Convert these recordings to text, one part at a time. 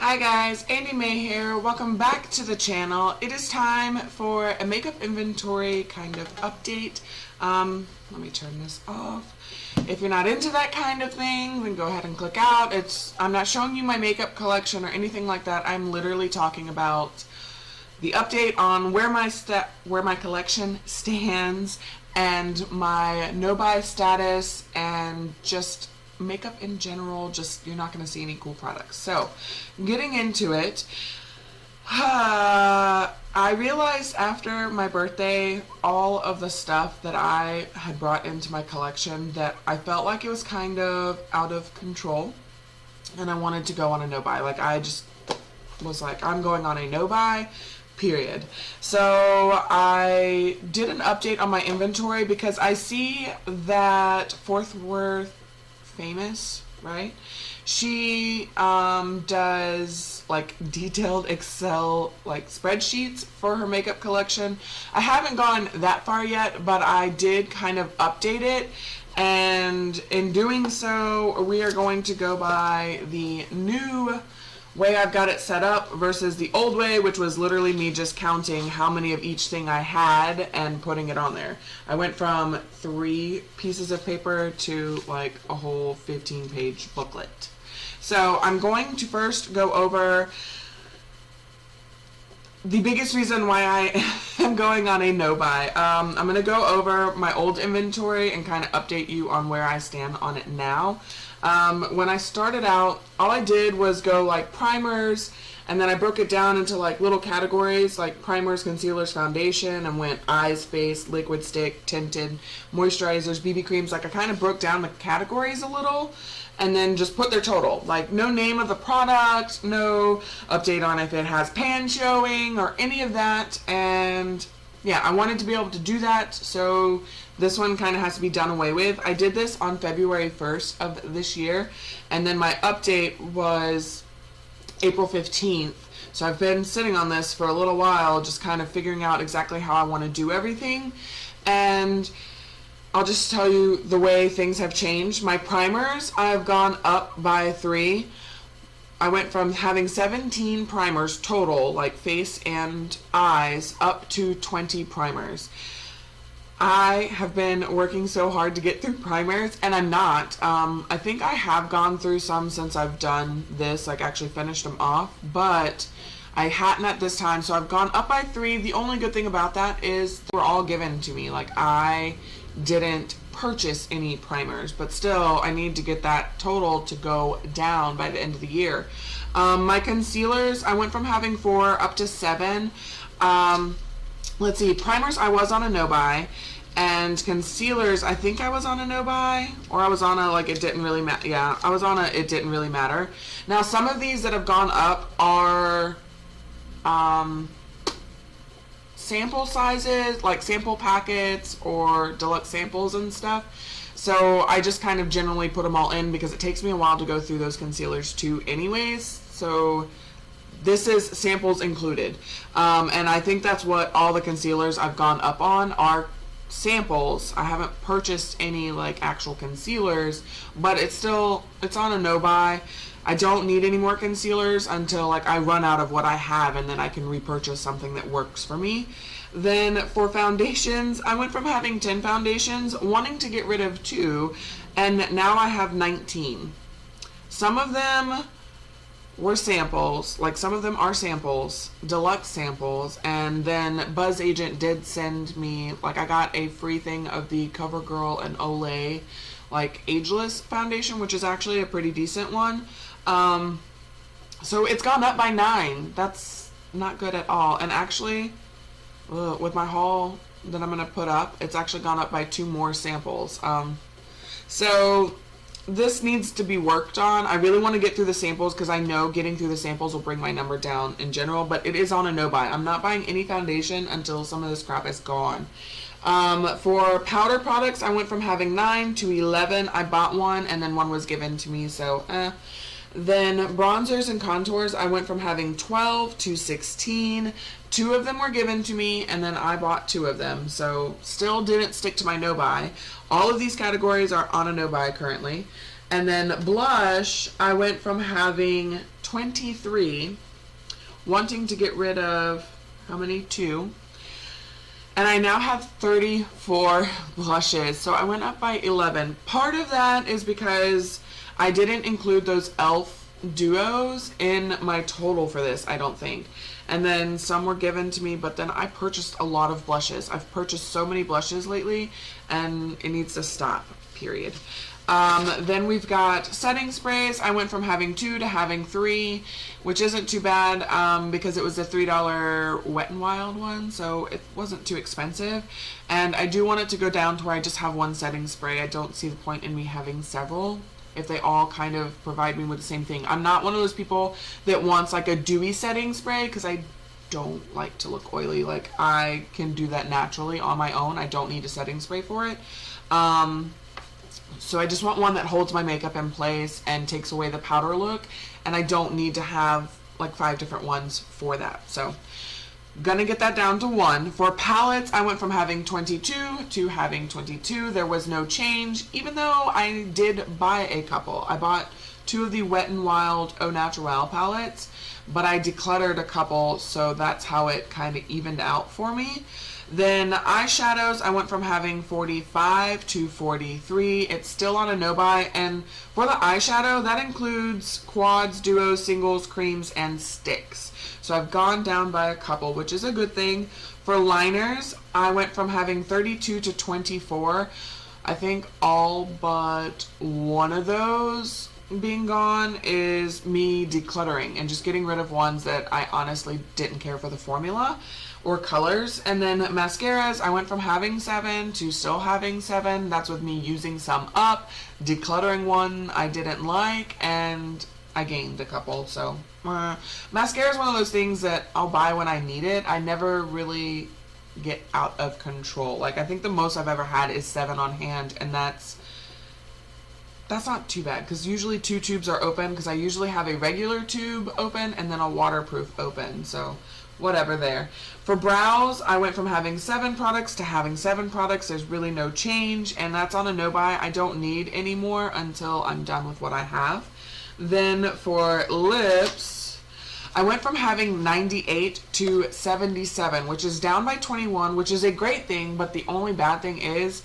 Hi guys, Andy May here. Welcome back to the channel. It is time for a makeup inventory kind of update. Let me turn this off. If you're not into that kind of thing, then go ahead and click out. I'm not showing you my makeup collection or anything like that. I'm literally talking about the update on where my collection stands and my no-buy status and just makeup in general. Just you're not going to see any cool products. So getting into it, I realized after my birthday all of the stuff that I had brought into my collection that I felt like it was kind of out of control and I wanted to go on a no-buy. Like I just was like, I'm going on a no-buy, period. So I did an update on my inventory because I see that Fort Worth Famous, right? She does like detailed Excel like spreadsheets for her makeup collection. I haven't gone that far yet, but I did kind of update it, and in doing so we are going to go by the new way I've got it set up versus the old way, which was literally me just counting how many of each thing I had and putting it on there. I went from 3 pieces of paper to like a whole 15-page booklet. So I'm going to first go over the biggest reason why I am going on a no-buy. I'm going to go over my old inventory and kind of update you on where I stand on it now. When I started out, all I did was go like primers, and then I broke it down into like little categories like primers, concealers, foundation, and went eyes, face, liquid stick, tinted, moisturizers, BB creams. Like I kind of broke down the categories a little and then just put their total. Like no name of the product, no update on if it has pan showing or any of that. And yeah, I wanted to be able to do that, so this one kind of has to be done away with. I did this on February 1st of this year, and then my update was April 15th. So I've been sitting on this for a little while, just kind of figuring out exactly how I want to do everything. And I'll just tell you the way things have changed. My primers, I've gone up by 3. I went from having 17 primers total, like face and eyes, up to 20 primers. I have been working so hard to get through primers, and I'm not. I think I have gone through some since I've done this, like actually finished them off, but I hadn't at this time, so I've gone up by 3. The only good thing about that is they were all given to me. Like I didn't purchase any primers, but still I need to get that total to go down by the end of the year. My concealers, I went from having 4 up to 7. Let's see, primers I was on a no-buy, and concealers I think I was on a no-buy, or I was on a like it didn't really matter. Yeah, I was on a it didn't really matter. Now some of these that have gone up are sample sizes, like sample packets or deluxe samples and stuff. So I just kind of generally put them all in because it takes me a while to go through those concealers too anyways. So this is samples included. And I think that's what all the concealers I've gone up on are, samples. I haven't purchased any like actual concealers, but it's on a no-buy. I don't need any more concealers until like I run out of what I have, and then I can repurchase something that works for me. Then for foundations, I went from having 10 foundations, wanting to get rid of 2, and now I have 19. Some of them were samples, like some of them are samples, deluxe samples, and then Buzz Agent did send me, like I got a free thing of the CoverGirl and Olay like ageless foundation, which is actually a pretty decent one. So it's gone up by 9. That's not good at all. And actually, with my haul that I'm gonna put up, it's actually gone up by 2 more samples. So this needs to be worked on. I really want to get through the samples because I know getting through the samples will bring my number down in general, but it is on a no-buy. I'm not buying any foundation until some of this crap is gone. For powder products, I went from having 9 to 11. I bought 1 and then 1 was given to me, so Then bronzers and contours, I went from having 12 to 16. 2 of them were given to me, and then I bought 2 of them, so still didn't stick to my no-buy. All of these categories are on a no-buy currently. And then blush, I went from having 23, wanting to get rid of, how many? 2. And I now have 34 blushes. So I went up by 11. Part of that is because I didn't include those e.l.f. duos in my total for this, I don't think. And then some were given to me, but then I purchased a lot of blushes. I've purchased so many blushes lately, and it needs to stop, period. Then we've got setting sprays. I went from having 2 to having 3, which isn't too bad because it was a $3 Wet n Wild one, so it wasn't too expensive. And I do want it to go down to where I just have one setting spray. I don't see the point in me having several if they all kind of provide me with the same thing. I'm not one of those people that wants like a dewy setting spray because I don't like to look oily. Like, I can do that naturally on my own. I don't need a setting spray for it. So I just want one that holds my makeup in place and takes away the powder look, and I don't need to have like 5 different ones for that. So gonna get that down to 1. For palettes, I went from having 22 to having 22. There was no change, even though I did buy a couple. I bought 2 of the Wet n Wild Au Naturel palettes, but I decluttered a couple, so that's how it kind of evened out for me. Then eyeshadows, I went from having 45 to 43. It's still on a no-buy, and for the eyeshadow, that includes quads, duos, singles, creams, and sticks. So I've gone down by a couple, which is a good thing. For liners, I went from having 32 to 24. I think all but one of those being gone is me decluttering and just getting rid of ones that I honestly didn't care for the formula or colors. And then mascaras, I went from having 7 to still having 7. That's with me using some up, decluttering one I didn't like, and I gained a couple. So mascara is one of those things that I'll buy when I need it. I never really get out of control. Like, I think the most I've ever had is 7 on hand, and that's not too bad because usually 2 tubes are open because I usually have a regular tube open and then a waterproof open. So whatever there. For brows, I went from having 7 products to having 7 products. There's really no change, and that's on a no-buy. I don't need any more until I'm done with what I have. Then for lips, I went from having 98 to 77, which is down by 21, which is a great thing, but the only bad thing is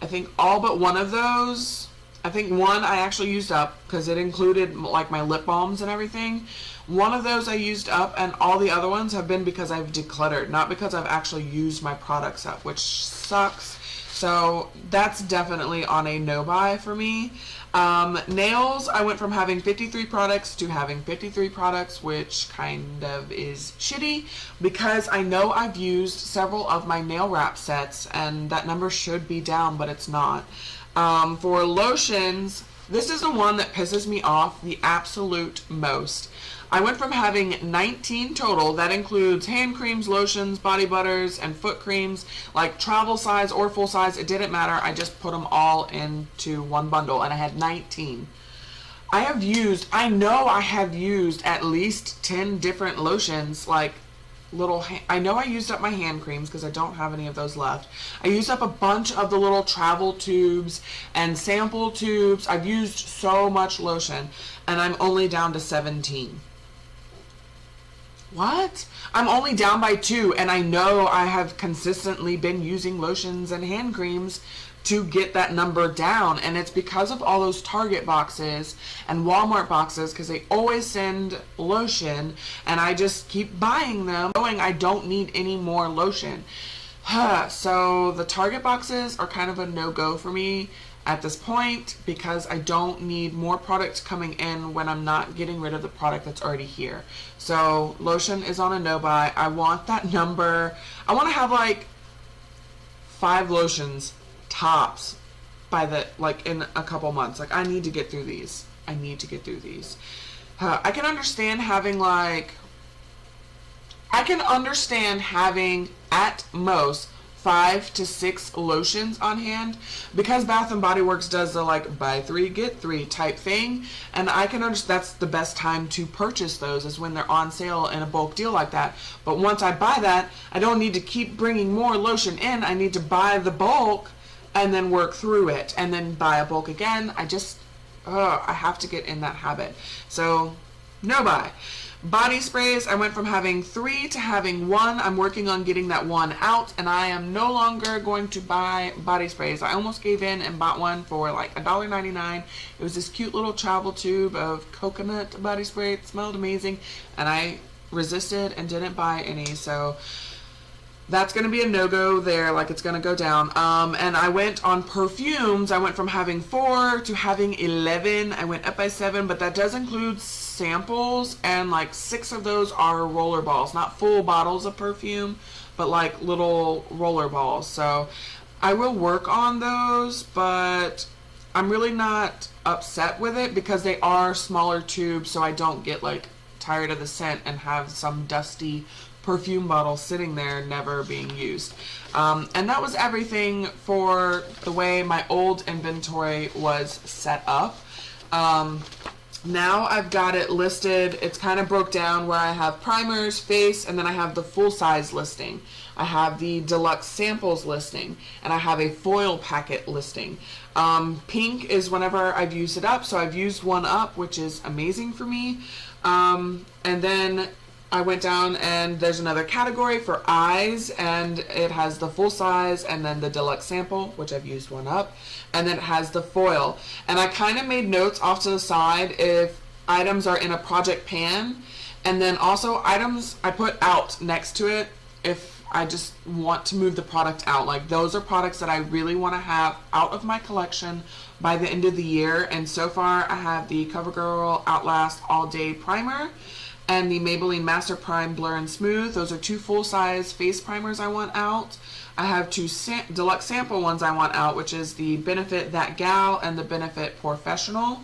I think all but one of those, I think one I actually used up because it included like my lip balms and everything. One of those I used up, and all the other ones have been because I've decluttered, not because I've actually used my products up, which sucks. So that's definitely on a no-buy for me. Nails, I went from having 53 products to having 53 products, which kind of is shitty because I know I've used several of my nail wrap sets and that number should be down, but it's not. For lotions, this is the one that pisses me off the absolute most. I went from having 19 total. That includes hand creams, lotions, body butters, and foot creams, like travel size or full size. It didn't matter. I just put them all into one bundle, and I had 19. I know I have used at least 10 different lotions, like I know I used up my hand creams because I don't have any of those left. I used up a bunch of the little travel tubes and sample tubes. I've used so much lotion, and I'm only down to 17. What? I'm only down by 2, and I know I have consistently been using lotions and hand creams to get that number down, and it's because of all those Target boxes and Walmart boxes because they always send lotion, and I just keep buying them knowing I don't need any more lotion. So the Target boxes are kind of a no-go for me at this point because I don't need more products coming in when I'm not getting rid of the product that's already here. So lotion is on a no-buy. I want that number. I want to have like 5 lotions tops by in a couple months. Like, I need to get through these. I can understand having at most 5 to 6 lotions on hand because Bath and Body Works does the like buy 3 get 3 type thing, and I can understand that's the best time to purchase those is when they're on sale in a bulk deal like that. But once I buy that, I don't need to keep bringing more lotion in. I need to buy the bulk and then work through it and then buy a bulk again. I have to get in that habit. So NOBUY. Body sprays, I went from having 3 to having 1. I'm working on getting that 1 out, and I am no longer going to buy body sprays. I almost gave in and bought one for like $1.99. It was this cute little travel tube of coconut body spray. It smelled amazing, and I resisted and didn't buy any, so that's going to be a no-go there, like it's going to go down. And I went on perfumes. I went from having 4 to having 11. I went up by 7, but that does include samples, and like 6 of those are roller balls. Not full bottles of perfume, but like little roller balls. So I will work on those, but I'm really not upset with it because they are smaller tubes, so I don't get like tired of the scent and have some dusty perfume bottle sitting there never being used. And that was everything for the way my old inventory was set up. Now I've got it listed. It's kind of broke down where I have primers, face, and then I have the full size listing. I have the deluxe samples listing, and I have a foil packet listing. Pink is whenever I've used it up, so I've used one up, which is amazing for me. And then I went down and there's another category for eyes, and it has the full size and then the deluxe sample, which I've used one up, and then it has the foil. And I kind of made notes off to the side if items are in a project pan, and then also items I put out next to it if I just want to move the product out. Like those are products that I really want to have out of my collection by the end of the year. And so far I have the CoverGirl Outlast All Day Primer and the Maybelline Master Prime Blur and Smooth. Those are 2 full-size face primers I want out. I have 2 deluxe sample ones I want out, which is the Benefit That Gal and the Benefit Professional.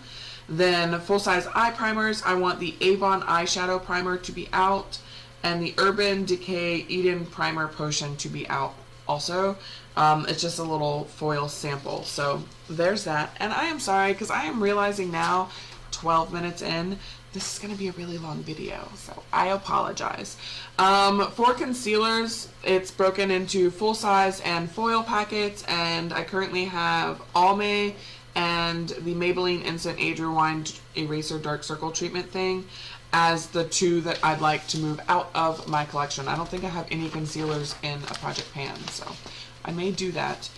Then full-size eye primers, I want the Avon Eyeshadow Primer to be out, and the Urban Decay Eden Primer Potion to be out also. It's just a little foil sample. So there's that. And I am sorry, because I am realizing now, 12 minutes in, this is going to be a really long video, so I apologize. For concealers, it's broken into full size and foil packets, and I currently have Almay and the Maybelline Instant Age Rewind Eraser Dark Circle Treatment thing as the 2 that I'd like to move out of my collection. I don't think I have any concealers in a project pan, so I may do that.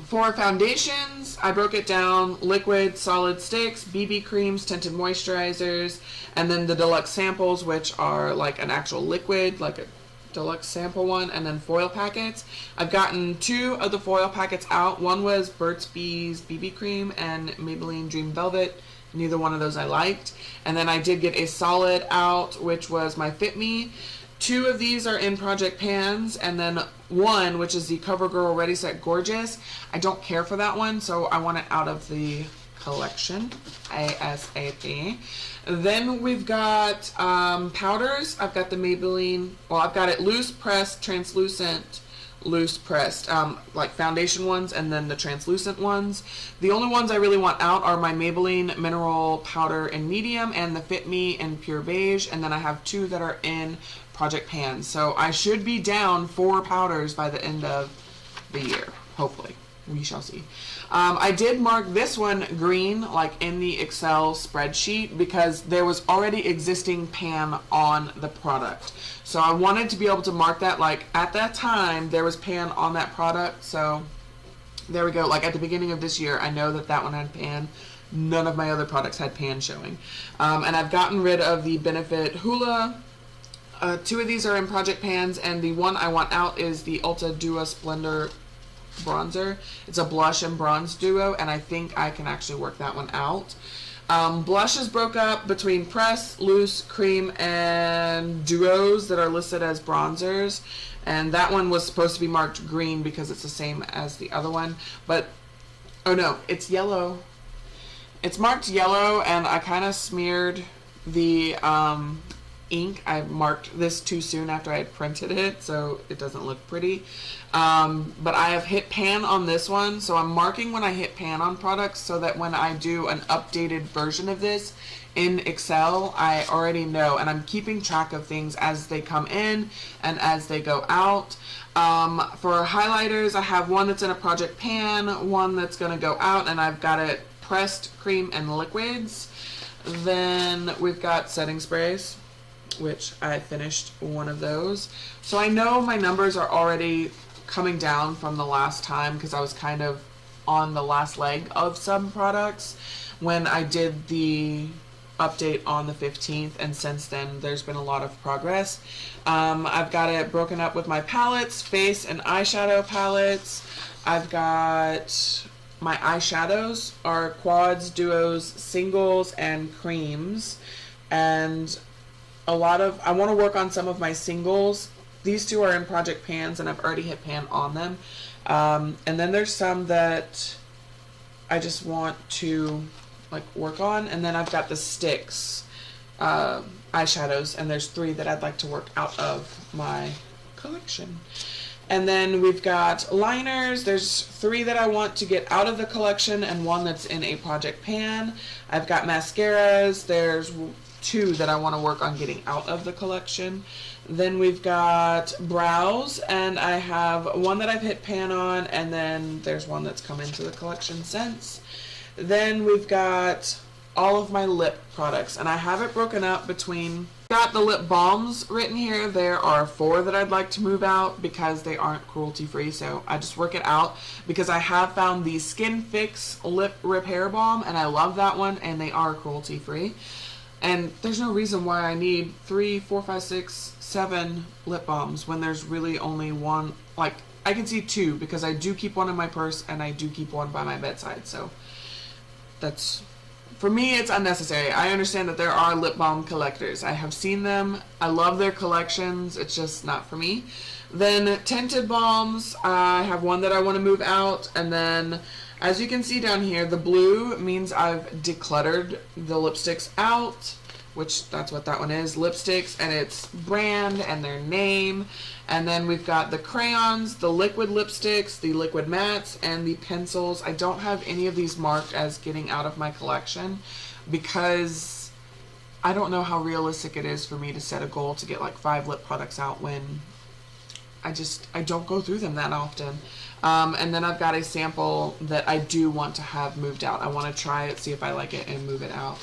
For foundations, I broke it down: liquid, solid sticks, BB creams, tinted moisturizers, and then the deluxe samples, which are like an actual liquid, like a deluxe sample one, and then foil packets. I've gotten 2 of the foil packets out. One was Burt's Bees BB cream and Maybelline Dream Velvet. Neither one of those I liked. And then I did get a solid out, which was my Fit Me. 2 of these are in project pans, and then 1, which is the CoverGirl Ready Set Gorgeous. I don't care for that one, so I want it out of the collection ASAP. Then we've got powders. I've got the Maybelline, well, I've got it loose pressed, translucent, loose pressed, like foundation ones, and then the translucent ones. The only ones I really want out are my Maybelline Mineral Powder in medium and the Fit Me in pure beige, and then I have 2 that are in project pans. So I should be down 4 powders by the end of the year, hopefully. We shall see. I did mark this one green, like in the Excel spreadsheet, because there was already existing pan on the product. So I wanted to be able to mark that, like at that time there was pan on that product. So there we go. Like at the beginning of this year, I know that that one had pan. None of my other products had pan showing. And I've gotten rid of the Benefit Hoola. 2 of these are in project pans, and the one I want out is the Ulta Duo Splendor bronzer. It's a blush and bronze duo, and I think I can actually work that one out. Blushes broke up between press, loose, cream, and duos that are listed as bronzers, and that one was supposed to be marked green because it's the same as the other one, but oh no, it's yellow. It's marked yellow, and I kind of smeared the ink. I marked this too soon after I had printed it, so it doesn't look pretty. But I have hit pan on this one, so I'm marking when I hit pan on products so that when I do an updated version of this in Excel, I already know, and I'm keeping track of things as they come in and as they go out. For highlighters, I have one that's in a project pan, one that's going to go out, and I've got it pressed, cream, and liquids. Then we've got setting sprays, which I finished one of those. So I know my numbers are already coming down from the last time because I was kind of on the last leg of some products when I did the update on the 15th, and since then there's been a lot of progress. I've got it broken up with my palettes, face and eyeshadow palettes. I've got my eyeshadows are quads, duos, singles, and creams, and I want to work on some of my singles. These two are in Project Pans and I've already hit pan on them, and then there's some that I just want to like work on, and then I've got the sticks eyeshadows, and there's 3 that I'd like to work out of my collection. And then we've got liners. There's 3 that I want to get out of the collection and 1 that's in a Project Pan. I've got mascaras. There's 2 that I want to work on getting out of the collection. Then we've got brows, and I have 1 that I've hit pan on, and then there's 1 that's come into the collection since. Then we've got all of my lip products, and I have it broken up between, got the lip balms written here. There are 4 that I'd like to move out because they aren't cruelty free, so I just work it out because I have found the Skin Fix lip repair balm, and I love that one, and they are cruelty free. And there's no reason why I need 3, 4, 5, 6, 7 lip balms when there's really only 1. Like, I can see 2 because I do keep 1 in my purse and I do keep 1 by my bedside, so that's, for me, it's unnecessary. I understand that there are lip balm collectors. I have seen them. I love their collections. It's just not for me. Then tinted balms, I have 1 that I want to move out, and then as you can see down here, the blue means I've decluttered the lipsticks out, which that's what that one is, lipsticks, and its brand and their name. And then we've got the crayons, the liquid lipsticks, the liquid mattes, and the pencils. I don't have any of these marked as getting out of my collection because I don't know how realistic it is for me to set a goal to get like 5 lip products out when I don't go through them that often. And then I've got a sample that I do want to have moved out. I want to try it, see if I like it, and move it out.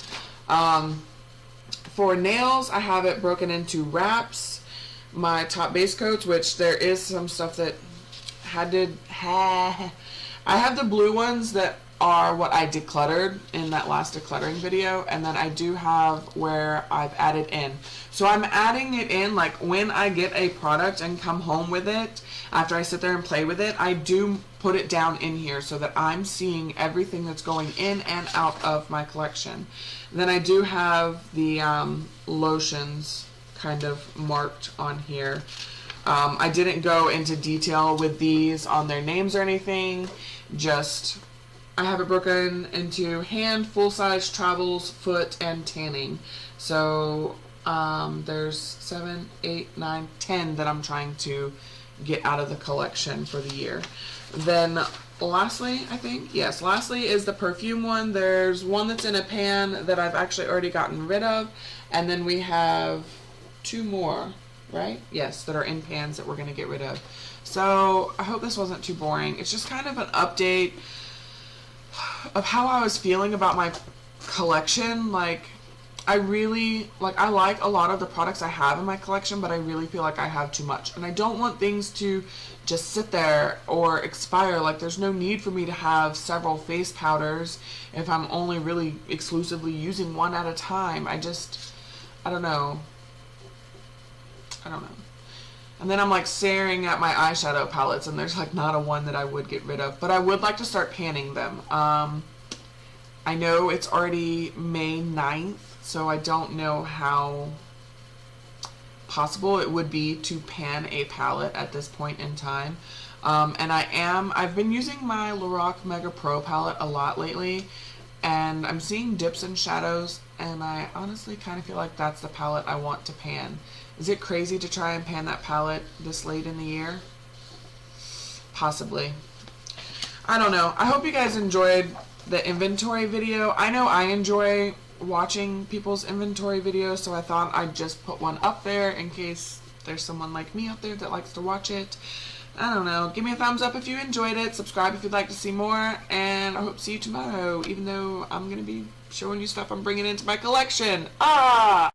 For nails, I have it broken into wraps, my top base coats, which there is some stuff that I have the blue ones that are what I decluttered in that last decluttering video, and then I do have where I've added in. So I'm adding it in like when I get a product and come home with it, after I sit there and play with it, I do put it down in here so that I'm seeing everything that's going in and out of my collection. Then I do have the lotions kind of marked on here. I didn't go into detail with these on their names or anything, just I have it broken into hand, full-size, travels, foot, and tanning. So there's 7, 8, 9, 10 that I'm trying to get out of the collection for the year. Then lastly, I think, yes, lastly is the perfume one. There's 1 that's in a pan that I've actually already gotten rid of, and then we have 2 more, right? Yes, that are in pans that we're going to get rid of. So I hope this wasn't too boring. It's just kind of an update of how I was feeling about my collection. Like, I like a lot of the products I have in my collection, but I really feel like I have too much. And I don't want things to just sit there or expire. Like, there's no need for me to have several face powders if I'm only really exclusively using 1 at a time. I don't know. And then I'm like staring at my eyeshadow palettes, and there's like not a 1 that I would get rid of. But I would like to start panning them. I know it's already May 9th, so I don't know how possible it would be to pan a palette at this point in time. And I've been using my Lorac Mega Pro palette a lot lately, and I'm seeing dips and shadows, and I honestly kind of feel like that's the palette I want to pan. Is it crazy to try and pan that palette this late in the year? Possibly. I don't know. I hope you guys enjoyed the inventory video. I know I enjoy watching people's inventory videos, so I thought I'd just put one up there in case there's someone like me out there that likes to watch it. I don't know. Give me a thumbs up if you enjoyed it. Subscribe if you'd like to see more. And I hope to see you tomorrow, even though I'm going to be showing you stuff I'm bringing into my collection. Ah!